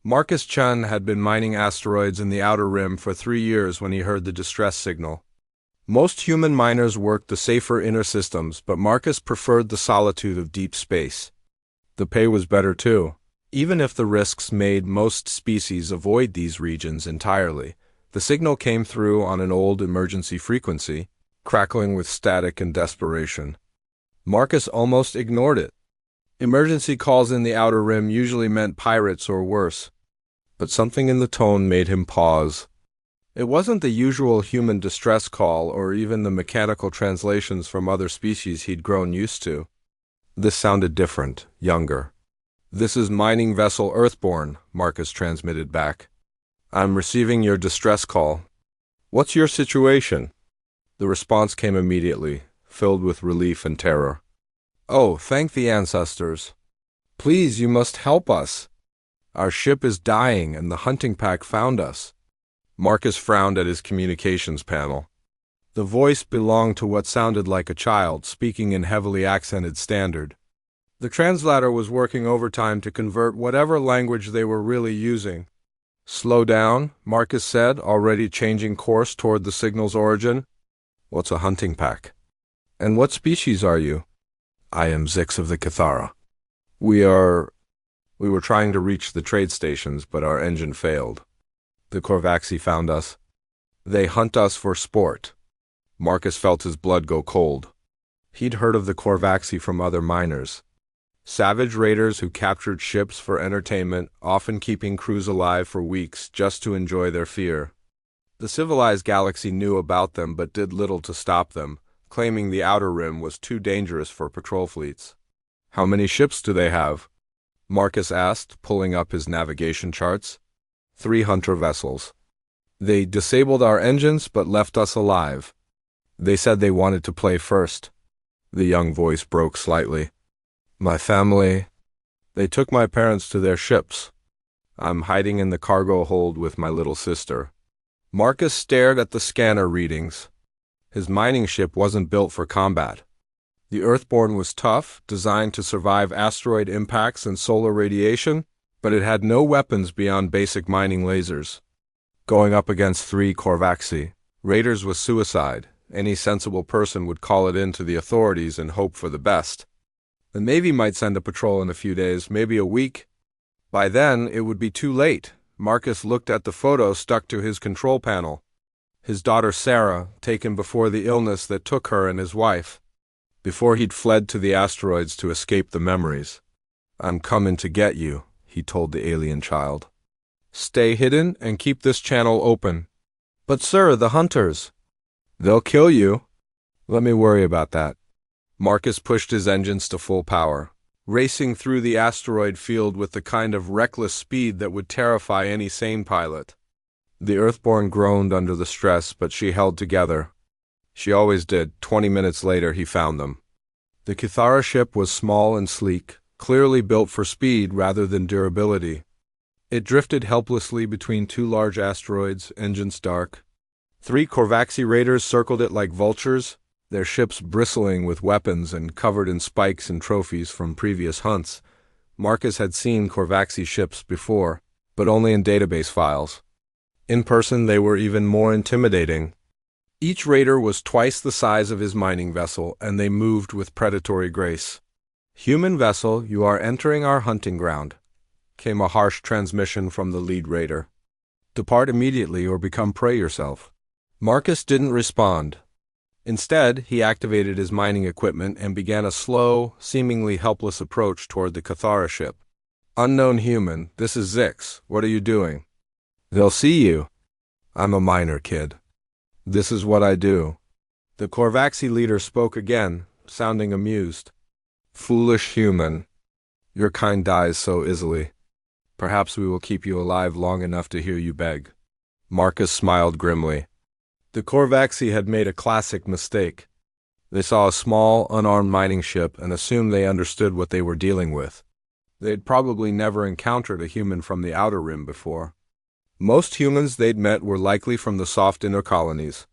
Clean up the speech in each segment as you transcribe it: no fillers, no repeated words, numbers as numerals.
Marcus Chun had been mining asteroids in the Outer Rim for 3 years when he heard the distress signal. Most human miners worked the safer inner systems, but Marcus preferred the solitude of deep space. The pay was better too, even if the risks made most species avoid these regions entirely. The signal came through on an old emergency frequency, crackling with static and desperation. Marcus almost ignored it. Emergency calls in the Outer Rim usually meant pirates or worse, but something in the tone made him pause. It wasn't the usual human distress call or even the mechanical translations from other species he'd grown used to. This sounded different, younger. "This is mining vessel Earthborn," Marcus transmitted back. "I'm receiving your distress call. What's your situation?" The response came immediately, filled with relief and terror. "Oh, thank the ancestors. Please, you must help us. Our ship is dying and the hunting pack found us." Marcus frowned at his communications panel. The voice belonged to what sounded like a child, speaking in heavily accented Standard. The translator was working overtime to convert whatever language they were really using. "Slow down," Marcus said, already changing course toward the signal's origin. "What's a hunting pack? And what species are you?" "I am Zix of the Cathara. We were trying to reach the trade stations, but our engine failed. The Korvaxi found us. They hunt us for sport." Marcus felt his blood go cold. He'd heard of the Korvaxi from other miners. Savage raiders who captured ships for entertainment, often keeping crews alive for weeks just to enjoy their fear. The civilized galaxy knew about them but did little to stop them, claiming the Outer Rim was too dangerous for patrol fleets. "How many ships do they have?" Marcus asked, pulling up his navigation charts. 3 hunter vessels. They disabled our engines but left us alive. They said they wanted to play first. The young voice broke slightly. "My family, they took my parents to their ships. I'm hiding in the cargo hold with my little sister." Marcus stared at the scanner readings. His mining ship wasn't built for combat. The Earthborn was tough, designed to survive asteroid impacts and solar radiation, but it had no weapons beyond basic mining lasers. Going up against 3 Korvaxi, raiders was suicide. Any sensible person would call it in to the authorities and hope for the best. The Navy might send a patrol in a few days, maybe a week. By then, it would be too late. Marcus looked at the photo stuck to his control panel. His daughter Sarah, taken before the illness that took her and his wife. Before he'd fled to the asteroids to escape the memories. "I'm coming to get you," he told the alien child. "Stay hidden and keep this channel open." "But sir, the hunters." "They'll kill you." "Let me worry about that." Marcus pushed his engines to full power, racing through the asteroid field with the kind of reckless speed that would terrify any sane pilot. The Earthborn groaned under the stress, but she held together. She always did. 20 minutes later, he found them. The Cathara ship was small and sleek, clearly built for speed rather than durability. It drifted helplessly between 2 large asteroids, engines dark. 3 Korvaxi raiders circled it like vultures, their ships bristling with weapons and covered in spikes and trophies from previous hunts. Marcus had seen Korvaxi ships before, but only in database files. In person, they were even more intimidating. Each raider was twice the size of his mining vessel, and they moved with predatory grace. "Human vessel, you are entering our hunting ground," came a harsh transmission from the lead raider. "Depart immediately or become prey yourself." Marcus didn't respond. Instead, he activated his mining equipment and began a slow, seemingly helpless approach toward the Cathara ship. "Unknown human, this is Zix. What are you doing?" "They'll see you." "I'm a miner, kid. This is what I do." The Korvaxi leader spoke again, sounding amused. "Foolish human. Your kind dies so easily. Perhaps we will keep you alive long enough to hear you beg." Marcus smiled grimly. The Korvaxi had made a classic mistake. They saw a small, unarmed mining ship and assumed they understood what they were dealing with. They'd probably never encountered a human from the Outer Rim before. Most humans they'd met were likely from the soft inner colonies.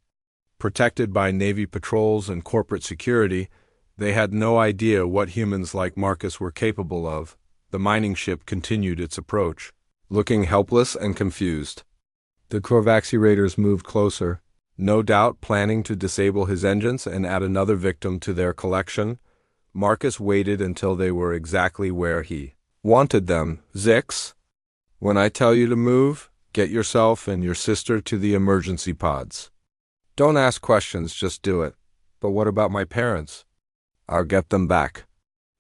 Protected by Navy patrols and corporate security, they had no idea what humans like Marcus were capable of. The mining ship continued its approach. looking helpless and confused. The Korvaxi raiders moved closer, no doubt planning to disable his engines and add another victim to their collection. Marcus waited until they were exactly where he wanted them. Zix, when I tell you to move, get yourself and your sister to the emergency pods. Don't ask questions, just do it. But what about my parents? I'll get them back.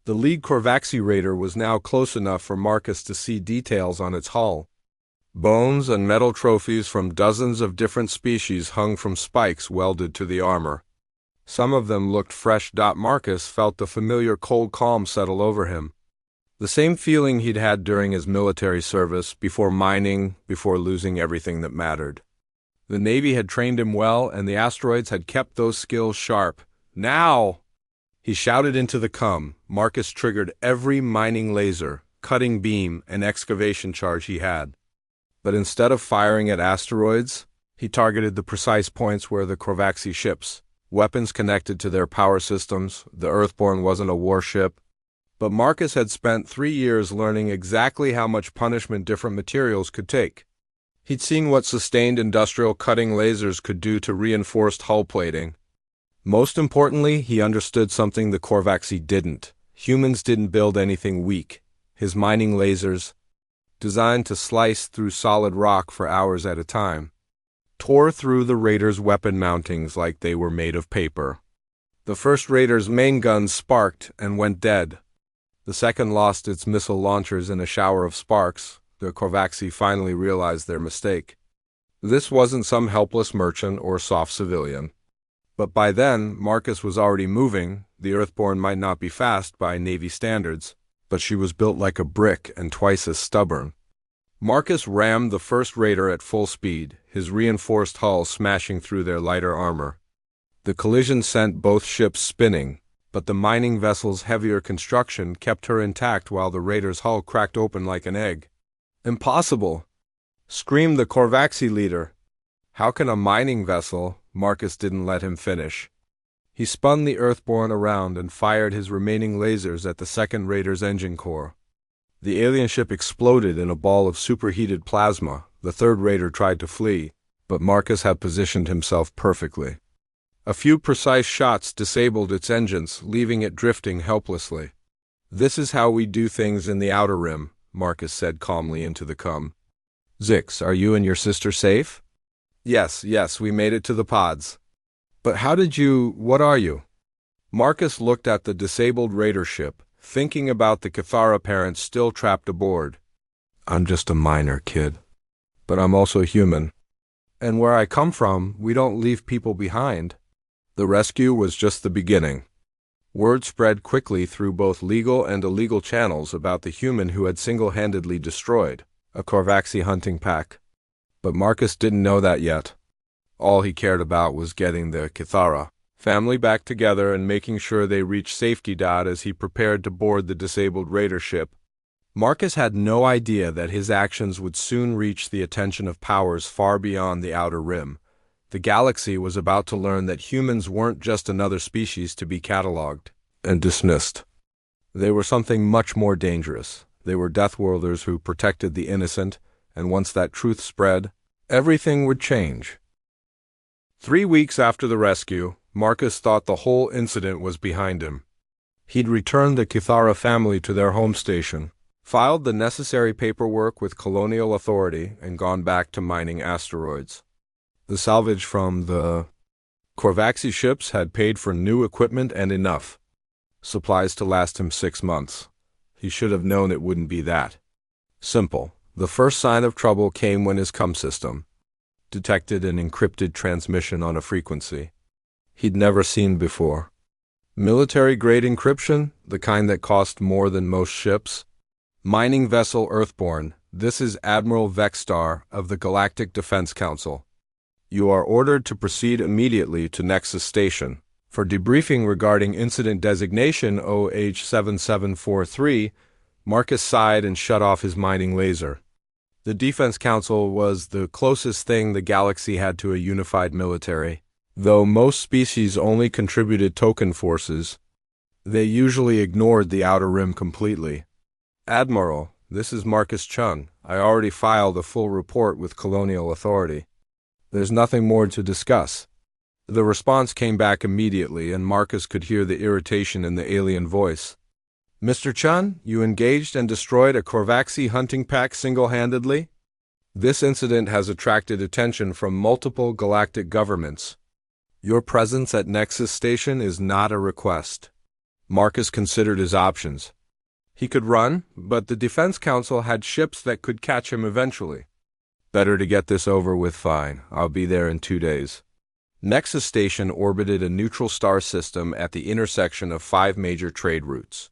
The lead Korvaxi raider was now close enough for Marcus to see details on its hull. Bones and metal trophies from dozens of different species hung from spikes welded to the armor. Some of them looked fresh. Marcus felt the familiar cold calm settle over him. The same feeling he'd had during his military service, before mining, before losing everything that mattered. The Navy had trained him well, and the asteroids had kept those skills sharp. Now! He shouted into the cum. Marcus triggered every mining laser, cutting beam, and excavation charge he had. But instead of firing at asteroids, he targeted the precise points where the Korvaxi ships, weapons connected to their power systems. The Earthborn wasn't a warship. But Marcus had spent 3 years learning exactly how much punishment different materials could take. He'd seen what sustained industrial cutting lasers could do to reinforced hull plating. Most importantly, he understood something the Korvaxi didn't. Humans didn't build anything weak. His mining lasers, designed to slice through solid rock for hours at a time, tore through the raiders' weapon mountings like they were made of paper. The first raider's main gun sparked and went dead. The second lost its missile launchers in a shower of sparks. The Korvaxi finally realized their mistake. This wasn't some helpless merchant or soft civilian. But by then, Marcus was already moving. The Earthborn might not be fast by Navy standards, but she was built like a brick and twice as stubborn. Marcus rammed the first raider at full speed, his reinforced hull smashing through their lighter armor. The collision sent both ships spinning, but the mining vessel's heavier construction kept her intact while the raider's hull cracked open like an egg. Impossible! Screamed the Korvaxi leader. How can a mining vessel? Marcus didn't let him finish. He spun the Earthborn around and fired his remaining lasers at the second raider's engine core. The alien ship exploded in a ball of superheated plasma. The third raider tried to flee, but Marcus had positioned himself perfectly. A few precise shots disabled its engines, leaving it drifting helplessly. This is how we do things in the Outer Rim, Marcus said calmly into the cum. Zix, are you and your sister safe? Yes, we made it to the pods. But how did you... what are you? Marcus looked at the disabled raider ship, thinking about the Cathara parents still trapped aboard. I'm just a miner, kid. But I'm also human. And where I come from, we don't leave people behind. The rescue was just the beginning. Word spread quickly through both legal and illegal channels about the human who had single-handedly destroyed a Korvaxi hunting pack. But Marcus didn't know that yet. All he cared about was getting the Cathara family back together and making sure they reached safety. As he prepared to board the disabled raider ship, Marcus had no idea that his actions would soon reach the attention of powers far beyond the Outer Rim. The galaxy was about to learn that humans weren't just another species to be catalogued and dismissed. They were something much more dangerous. They were Deathworlders who protected the innocent, and once that truth spread, everything would change. 3 weeks after the rescue, Marcus thought the whole incident was behind him. He'd returned the Cathara family to their home station, filed the necessary paperwork with colonial authority, and gone back to mining asteroids. The salvage from the Korvaxi ships had paid for new equipment and enough supplies to last him 6 months. He should have known it wouldn't be that simple. The first sign of trouble came when his cum system detected an encrypted transmission on a frequency he'd never seen before. Military-grade encryption, the kind that cost more than most ships. Mining vessel Earthborn, this is Admiral Vexstar of the Galactic Defense Council. You are ordered to proceed immediately to Nexus Station. For debriefing regarding incident designation OH7743, Marcus sighed and shut off his mining laser. The Defense Council was the closest thing the galaxy had to a unified military. Though most species only contributed token forces, they usually ignored the Outer Rim completely. Admiral, this is Marcus Chung. I already filed a full report with Colonial Authority. There's nothing more to discuss. The response came back immediately, and Marcus could hear the irritation in the alien voice. Mr. Chun, you engaged and destroyed a Korvaxi hunting pack single-handedly? This incident has attracted attention from multiple galactic governments. Your presence at Nexus Station is not a request. Marcus considered his options. He could run, but the Defense Council had ships that could catch him eventually. Better to get this over with. Fine. I'll be there in 2 days. Nexus Station orbited a neutral star system at the intersection of 5 major trade routes.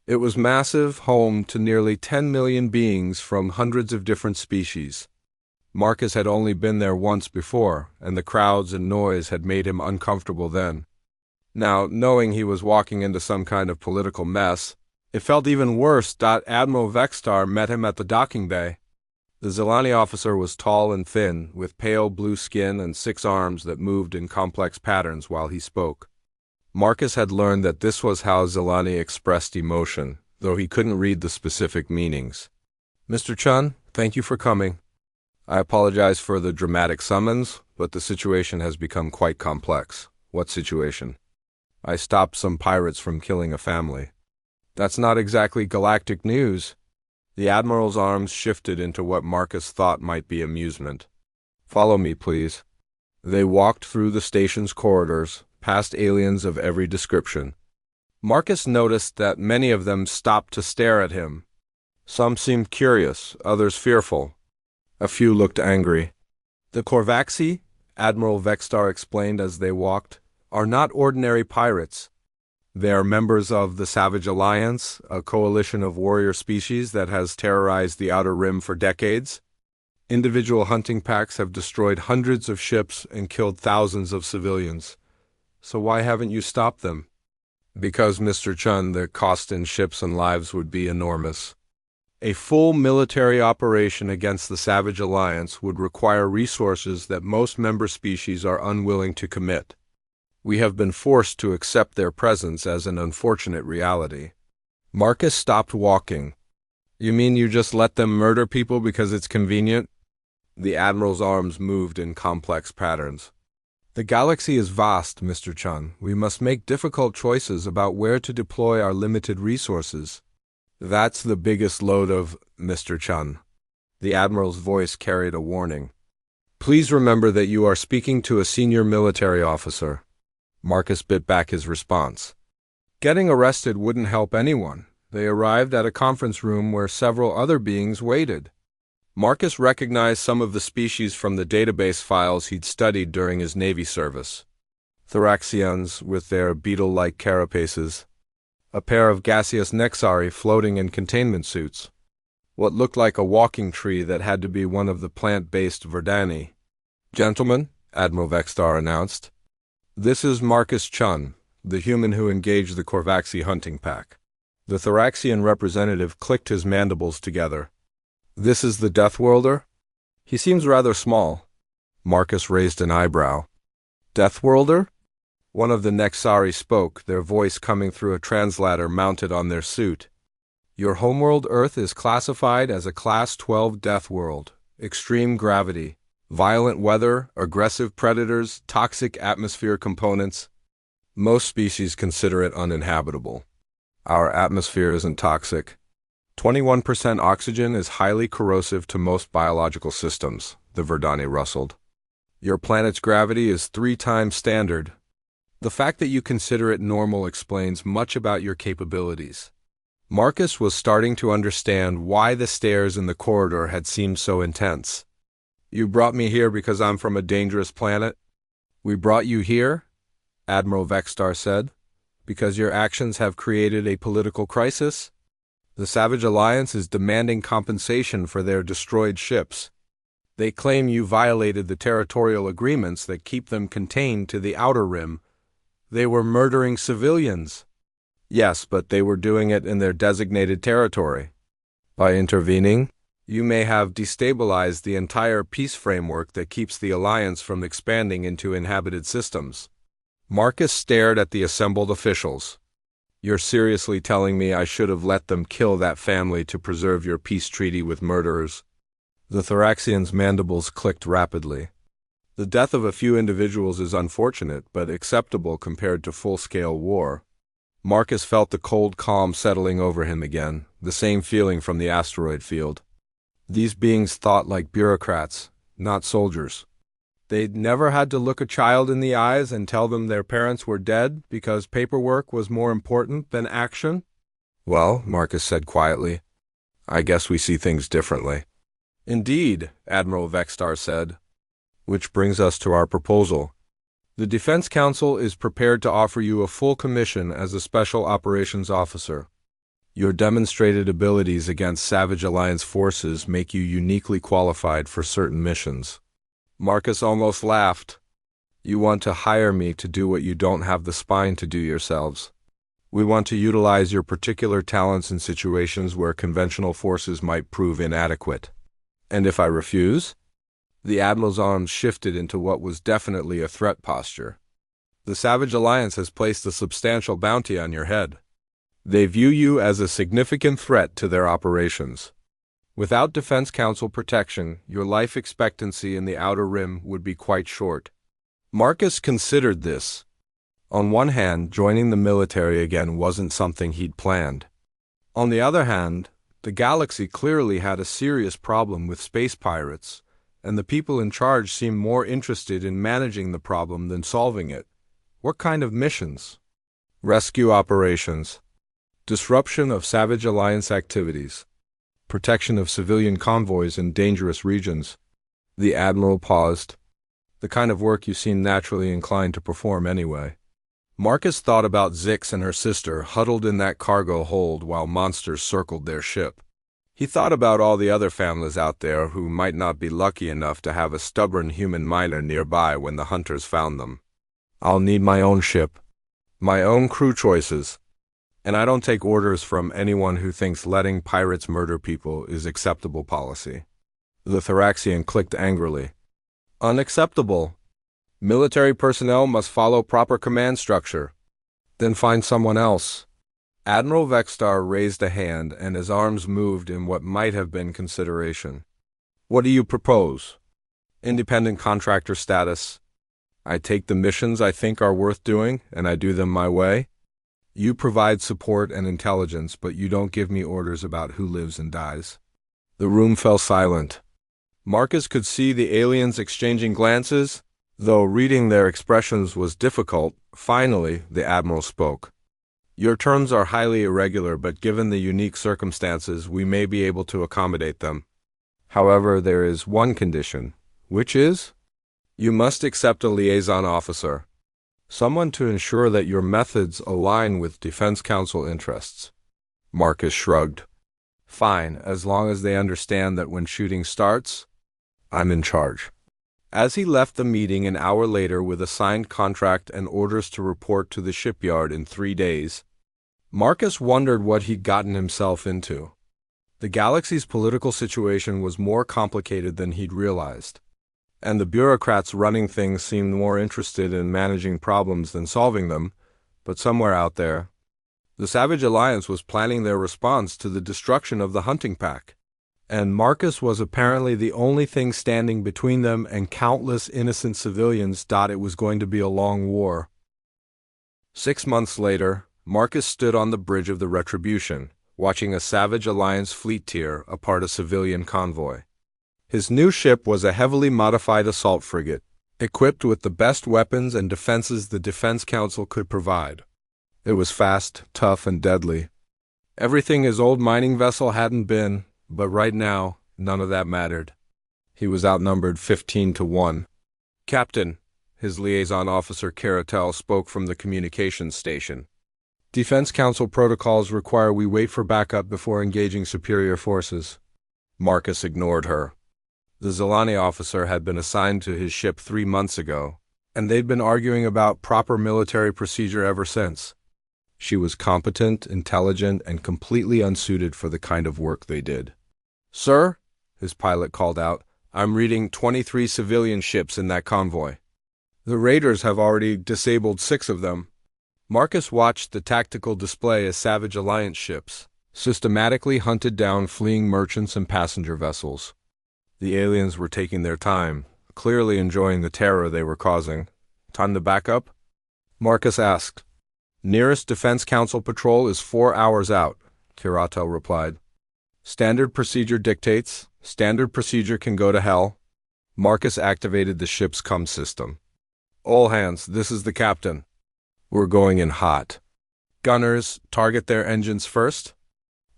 It was massive, home to nearly 10 million beings from hundreds of different species. Marcus had only been there once before, and the crowds and noise had made him uncomfortable then. Now, knowing he was walking into some kind of political mess, it felt even worse. Admiral Vextar met him at the docking bay. The Zelani officer was tall and thin, with pale blue skin and 6 arms that moved in complex patterns while he spoke. Marcus had learned that this was how Zelani expressed emotion, though he couldn't read the specific meanings. Mr. Chun, thank you for coming. I apologize for the dramatic summons, but the situation has become quite complex. What situation? I stopped some pirates from killing a family. That's not exactly galactic news. The Admiral's arms shifted into what Marcus thought might be amusement. Follow me, please. They walked through the station's corridors, past aliens of every description. Marcus noticed that many of them stopped to stare at him. Some seemed curious, others fearful. A few looked angry. The Korvaxi, Admiral Vextar explained as they walked, are not ordinary pirates. They are members of the Savage Alliance, a coalition of warrior species that has terrorized the Outer Rim for decades. Individual hunting packs have destroyed hundreds of ships and killed thousands of civilians. So why haven't you stopped them? Because, Mr. Chun, the cost in ships and lives would be enormous. A full military operation against the Savage Alliance would require resources that most member species are unwilling to commit. We have been forced to accept their presence as an unfortunate reality. Marcus stopped walking. You mean you just let them murder people because it's convenient? The Admiral's arms moved in complex patterns. The galaxy is vast, Mr. Chun. We must make difficult choices about where to deploy our limited resources. That's the biggest load of, Mr. Chun. The Admiral's voice carried a warning. Please remember that you are speaking to a senior military officer. Marcus bit back his response. Getting arrested wouldn't help anyone. They arrived at a conference room where several other beings waited. Marcus recognized some of the species from the database files he'd studied during his Navy service. Thoraxians with their beetle-like carapaces. A pair of gaseous Nexari floating in containment suits. What looked like a walking tree that had to be one of the plant-based Verdani. Gentlemen, Admiral Vextar announced. This is Marcus Chun, the human who engaged the Korvaxi hunting pack. The Thoraxian representative clicked his mandibles together. This is the Deathworlder? He seems rather small. Marcus raised an eyebrow. Deathworlder? One of the Nexari spoke, their voice coming through a translator mounted on their suit. Your homeworld Earth is classified as a Class 12 Death World. Extreme gravity. Violent weather, aggressive predators, toxic atmosphere components. Most species consider it uninhabitable. Our atmosphere isn't toxic. 21% oxygen is highly corrosive to most biological systems, the Verdani rustled. Your planet's gravity is 3 times standard. The fact that you consider it normal explains much about your capabilities. Marcus was starting to understand why the stares in the corridor had seemed so intense. You brought me here because I'm from a dangerous planet? We brought you here, Admiral Vextar said, because your actions have created a political crisis? The Savage Alliance is demanding compensation for their destroyed ships. They claim you violated the territorial agreements that keep them contained to the Outer Rim. They were murdering civilians. Yes, but they were doing it in their designated territory. By intervening, you may have destabilized the entire peace framework that keeps the Alliance from expanding into inhabited systems. Marcus stared at the assembled officials. You're seriously telling me I should have let them kill that family to preserve your peace treaty with murderers? The Thoraxian's mandibles clicked rapidly. The death of a few individuals is unfortunate, but acceptable compared to full-scale war. Marcus felt the cold calm settling over him again, the same feeling from the asteroid field. These beings thought like bureaucrats, not soldiers. They'd never had to look a child in the eyes and tell them their parents were dead because paperwork was more important than action. Well, Marcus said quietly, I guess we see things differently. Indeed, Admiral Vextar said. Which brings us to our proposal. The Defense Council is prepared to offer you a full commission as a Special Operations Officer. Your demonstrated abilities against Savage Alliance forces make you uniquely qualified for certain missions. Marcus almost laughed. You want to hire me to do what you don't have the spine to do yourselves. We want to utilize your particular talents in situations where conventional forces might prove inadequate. And if I refuse? The Admiral's arms shifted into what was definitely a threat posture. The Savage Alliance has placed a substantial bounty on your head. They view you as a significant threat to their operations. Without Defense Council protection, your life expectancy in the Outer Rim would be quite short. Marcus considered this. On one hand, joining the military again wasn't something he'd planned. On the other hand, the galaxy clearly had a serious problem with space pirates, and the people in charge seemed more interested in managing the problem than solving it. What kind of missions? Rescue operations. Disruption of Savage Alliance activities. Protection of civilian convoys in dangerous regions. The Admiral paused. The kind of work you seem naturally inclined to perform anyway. Marcus thought about Zix and her sister huddled in that cargo hold while monsters circled their ship. He thought about all the other families out there who might not be lucky enough to have a stubborn human miner nearby when the hunters found them. I'll need my own ship, my own crew choices, and I don't take orders from anyone who thinks letting pirates murder people is acceptable policy. The Thoraxian clicked angrily. Unacceptable. Military personnel must follow proper command structure. Then find someone else. Admiral Vextar raised a hand and his arms moved in what might have been consideration. What do you propose? Independent contractor status. I take the missions I think are worth doing and I do them my way. You provide support and intelligence, but you don't give me orders about who lives and dies. The room fell silent. Marcus could see the aliens exchanging glances. Though reading their expressions was difficult, finally the Admiral spoke. Your terms are highly irregular, but given the unique circumstances, we may be able to accommodate them. However, there is one condition, which is, you must accept a liaison officer, someone to ensure that your methods align with Defense Council interests. Marcus shrugged. Fine, as long as they understand that when shooting starts, I'm in charge. As he left the meeting an hour later with a signed contract and orders to report to the shipyard in 3 days, Marcus wondered what he'd gotten himself into. The galaxy's political situation was more complicated than he'd realized, and the bureaucrats running things seemed more interested in managing problems than solving them, but somewhere out there, the Savage Alliance was planning their response to the destruction of the hunting pack. And Marcus was apparently the only thing standing between them and countless innocent civilians. It was going to be a long war. 6 months later, Marcus stood on the bridge of the Retribution, watching a Savage Alliance fleet tear apart a civilian convoy. His new ship was a heavily modified assault frigate, equipped with the best weapons and defenses the Defense Council could provide. It was fast, tough, and deadly. Everything his old mining vessel hadn't been, but right now, none of that mattered. He was outnumbered 15-1. Captain, his liaison officer Caratel spoke from the communications station. Defense Council protocols require we wait for backup before engaging superior forces. Marcus ignored her. The Zilani officer had been assigned to his ship 3 months ago, and they'd been arguing about proper military procedure ever since. She was competent, intelligent, and completely unsuited for the kind of work they did. Sir, his pilot called out, I'm reading 23 civilian ships in that convoy. The raiders have already disabled 6 of them. Marcus watched the tactical display as Savage Alliance ships systematically hunted down fleeing merchants and passenger vessels. The aliens were taking their time, clearly enjoying the terror they were causing. Time to back up? Marcus asked. Nearest Defense Council patrol is 4 hours out, Kiratel replied. Standard procedure dictates. Standard procedure can go to hell. Marcus activated the ship's comm system. All hands, this is the captain. We're going in hot. Gunners, target their engines first.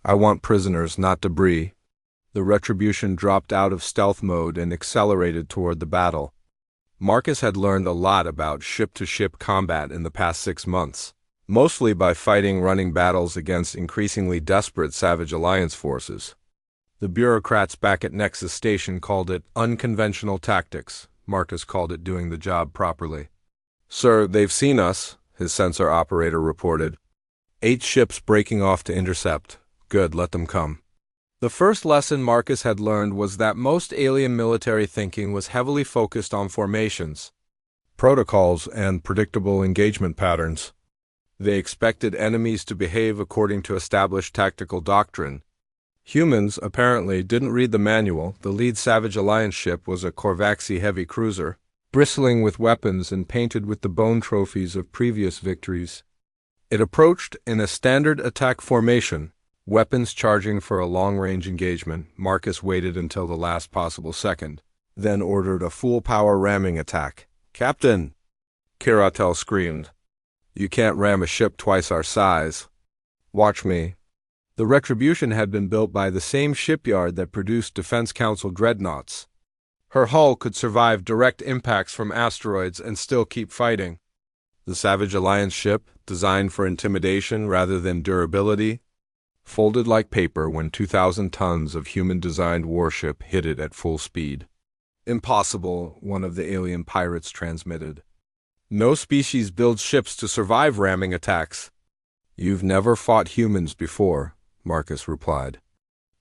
I want prisoners, not debris. The Retribution dropped out of stealth mode and accelerated toward the battle. Marcus had learned a lot about ship-to-ship combat in the past 6 months, mostly by fighting running battles against increasingly desperate Savage Alliance forces. The bureaucrats back at Nexus Station called it unconventional tactics. Marcus called it doing the job properly. Sir, they've seen us, his sensor operator reported. 8 ships breaking off to intercept. Good, let them come. The first lesson Marcus had learned was that most alien military thinking was heavily focused on formations, protocols, and predictable engagement patterns. They expected enemies to behave according to established tactical doctrine. Humans, apparently, didn't read the manual. The lead Savage Alliance ship was a Korvaxi heavy cruiser, bristling with weapons and painted with the bone trophies of previous victories. It approached in a standard attack formation, weapons charging for a long-range engagement. Marcus waited until the last possible second, then ordered a full-power ramming attack. Captain! Kiratel screamed. You can't ram a ship twice our size. Watch me. The Retribution had been built by the same shipyard that produced Defense Council dreadnoughts. Her hull could survive direct impacts from asteroids and still keep fighting. The Savage Alliance ship, designed for intimidation rather than durability, folded like paper when 2,000 tons of human-designed warship hit it at full speed. Impossible, one of the alien pirates transmitted. No species builds ships to survive ramming attacks. You've never fought humans before, Marcus replied,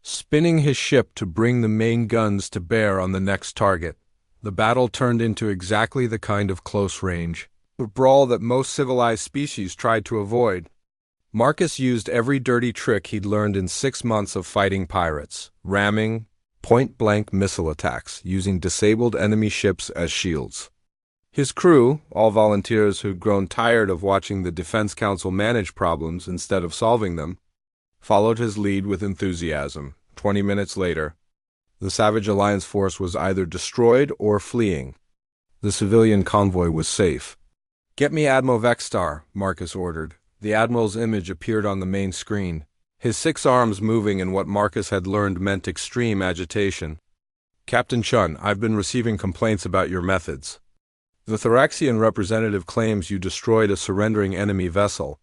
spinning his ship to bring the main guns to bear on the next target. The battle turned into exactly the kind of close-range brawl that most civilized species tried to avoid. Marcus used every dirty trick he'd learned in 6 months of fighting pirates, ramming, point-blank missile attacks, using disabled enemy ships as shields. His crew, all volunteers who'd grown tired of watching the Defense Council manage problems instead of solving them, followed his lead with enthusiasm. 20 minutes later, the Savage Alliance force was either destroyed or fleeing. The civilian convoy was safe. Get me Admiral Vexstar, Marcus ordered. The Admiral's image appeared on the main screen, his 6 arms moving in what Marcus had learned meant extreme agitation. Captain Chun, I've been receiving complaints about your methods. The Thoraxian representative claims you destroyed a surrendering enemy vessel.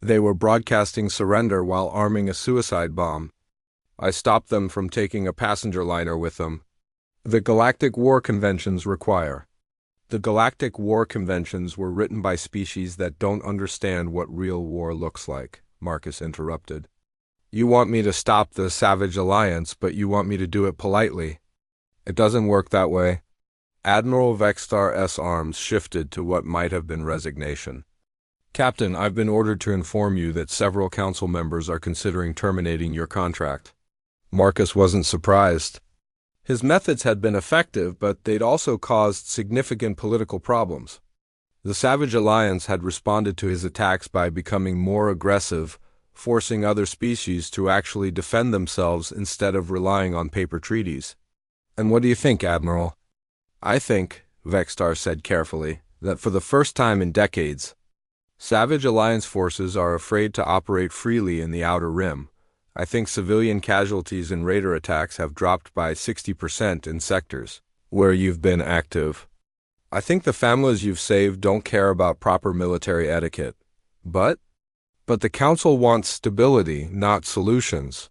They were broadcasting surrender while arming a suicide bomb. I stopped them from taking a passenger liner with them. The Galactic War Conventions require. The Galactic War Conventions were written by species that don't understand what real war looks like, Marcus interrupted. You want me to stop the Savage Alliance, but you want me to do it politely. It doesn't work that way. Admiral Vexstar's arms shifted to what might have been resignation. Captain, I've been ordered to inform you that several council members are considering terminating your contract. Marcus wasn't surprised. His methods had been effective, but they'd also caused significant political problems. The Savage Alliance had responded to his attacks by becoming more aggressive, forcing other species to actually defend themselves instead of relying on paper treaties. And what do you think, Admiral? I think, Vexstar said carefully, that for the first time in decades, Savage Alliance forces are afraid to operate freely in the Outer Rim. I think civilian casualties in raider attacks have dropped by 60% in sectors where you've been active. I think the families you've saved don't care about proper military etiquette. But the Council wants stability, not solutions.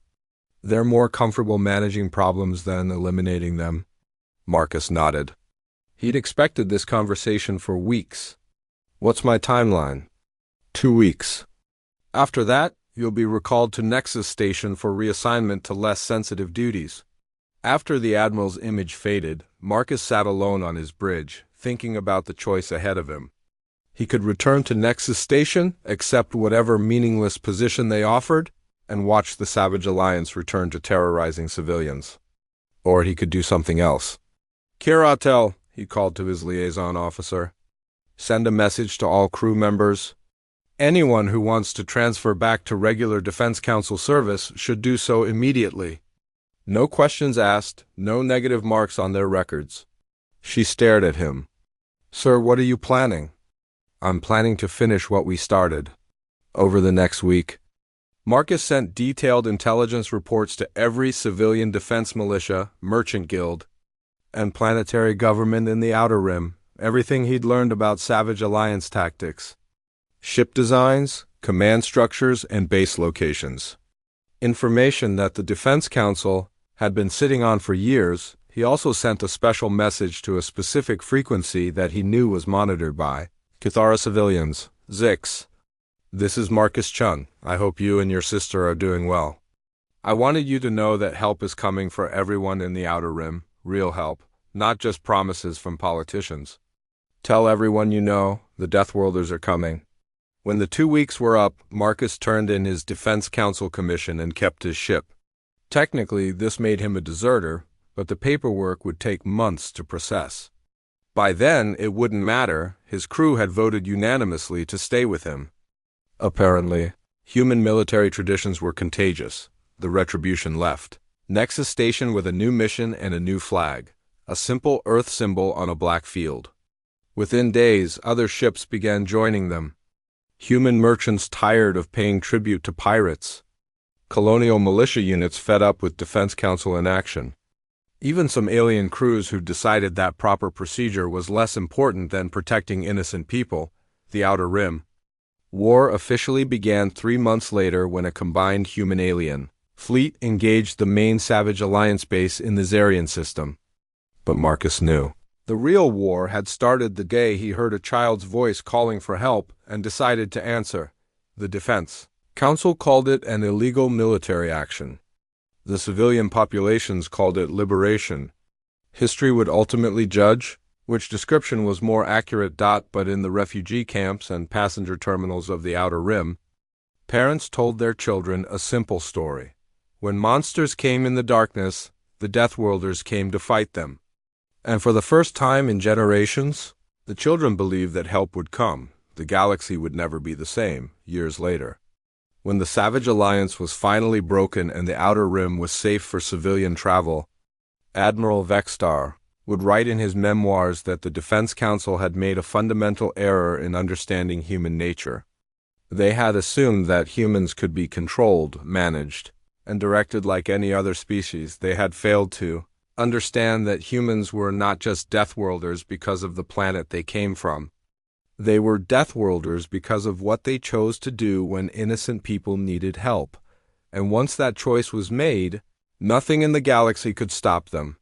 They're more comfortable managing problems than eliminating them. Marcus nodded. He'd expected this conversation for weeks. What's my timeline? 2 weeks. After that, you'll be recalled to Nexus Station for reassignment to less sensitive duties. After the Admiral's image faded, Marcus sat alone on his bridge, thinking about the choice ahead of him. He could return to Nexus Station, accept whatever meaningless position they offered, and watch the Savage Alliance return to terrorizing civilians. Or he could do something else. Kiratel, he called to his liaison officer. Send a message to all crew members. Anyone who wants to transfer back to regular Defense Council service should do so immediately. No questions asked, no negative marks on their records. She stared at him. Sir, what are you planning? I'm planning to finish what we started. Over the next week. Marcus sent detailed intelligence reports to every civilian defense militia, merchant guild, and planetary government in the Outer Rim, everything he'd learned about Savage Alliance tactics, ship designs, command structures, and base locations. Information that the Defense Council had been sitting on for years. He also sent a special message to a specific frequency that he knew was monitored by Cathara civilians, Zix. This is Marcus Chung. I hope you and your sister are doing well. I wanted you to know that help is coming for everyone in the Outer Rim, real help, not just promises from politicians. Tell everyone you know, the Deathworlders are coming. When the 2 weeks were up, Marcus turned in his Defense Council commission and kept his ship. Technically, this made him a deserter, but the paperwork would take months to process. By then, it wouldn't matter. His crew had voted unanimously to stay with him. Apparently, human military traditions were contagious. The Retribution left. Nexus Station with a new mission and a new flag. A simple Earth symbol on a black field. Within days, other ships began joining them. Human merchants tired of paying tribute to pirates. Colonial militia units fed up with Defense Council inaction. Even some alien crews who decided that proper procedure was less important than protecting innocent people, the Outer Rim. War officially began 3 months later when a combined human-alien fleet engaged the main Savage Alliance base in the Zarian system. But Marcus knew. The real war had started the day he heard a child's voice calling for help and decided to answer. The Defense Council called it an illegal military action. The civilian populations called it liberation. History would ultimately judge which description was more accurate. But in the refugee camps and passenger terminals of the Outer Rim, parents told their children a simple story. When monsters came in the darkness, the Deathworlders came to fight them. And for the first time in generations, the children believed that help would come. The galaxy would never be the same, years later. When the Savage Alliance was finally broken and the Outer Rim was safe for civilian travel, Admiral Vexstar would write in his memoirs that the Defense Council had made a fundamental error in understanding human nature. They had assumed that humans could be controlled, managed, and directed like any other species. They had failed to understand that humans were not just Deathworlders because of the planet they came from. They were Deathworlders because of what they chose to do when innocent people needed help. And once that choice was made, nothing in the galaxy could stop them.